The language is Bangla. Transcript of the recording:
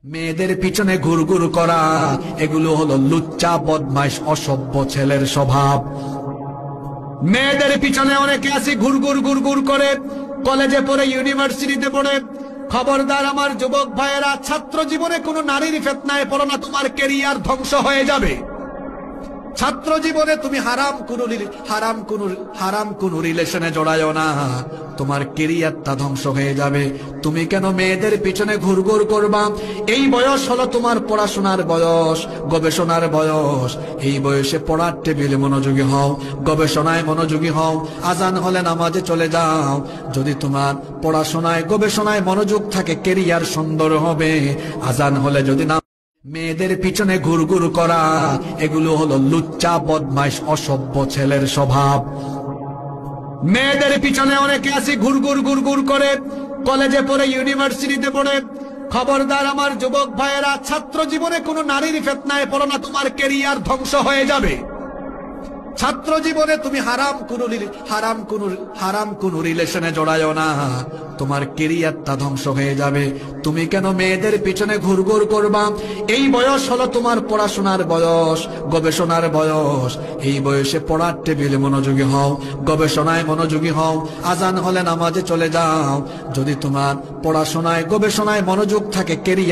মেয়েদের পিছনে ঘুরঘুর করা এগুলো হলো লুচ্চা বদমাইশ অসভ্য ছেলের স্বভাব। মেয়েদের পিছনে অনেকে আছে ঘুরঘুর ঘুরঘুর করে, কলেজে পড়ে, ইউনিভার্সিটিতে পড়ে। খবরদার আমার যুবক ভাইয়েরা, ছাত্র জীবনে কোনো নারীর ফিতনায় পড়ো না, তোমার ক্যারিয়ার ধ্বংস হয়ে যাবে। ছাত্র জীবনে তুমি হারাম কোন রিলেশনে জড়ায়ও না, তোমার ক্যারিয়ারটা ধ্বংস হয়ে যাবে। তুমি কেন মেয়েদের পিছনে ঘুরঘুর করবা? এই বয়স হলো তোমার পড়াশোনার বয়স, গবেষণার বয়স। এই বয়সে পড়ার টেবিলে মনোযোগী হও, গবেষণায় মনোযোগী হও। আজান হলে নামাজে চলে যাও। যদি তোমার পড়াশোনায় গবেষণায় মনোযোগ থাকে, ক্যারিয়ার সুন্দর হবে। আজান হলে যদি না, মেয়েদের পিছনে ঘুরঘুর করা এগুলো হলো লুচ্চা বদমাইশ অসভ্য ছেলের স্বভাব। মেয়েদের পিছনে অনেকে আছে ঘুরঘুর ঘুরঘুর করে, কলেজে পড়ে, ইউনিভার্সিটিতে পড়ে। খবরদার আমার যুবক ভাইয়েরা, ছাত্র জীবনে কোনো নারীর ফিতনায় পড়ো না, তোমার ক্যারিয়ার ধ্বংস হয়ে যাবে। ছাত্র জীবনে তুমি হারাম কোন রিলেশনে জড়ায়ও না, তোমার ক্যারিয়ারটা ধ্বংস হয়ে যাবে। তুমি কেন মেয়েদের পিছনে ঘুরঘুর করবা? এই বয়স হলো তোমার পড়াশোনার বয়স, গবেষণার বয়স। এই বয়সে পড়ার টেবিলে মনোযোগী হও, গবেষণায় মনোযোগী হও। আজান হলে নামাজে চলে যাও। যদি তোমার পড়াশোনায় গবেষণায় মনোযোগ থাকে, ক্যারিয়ার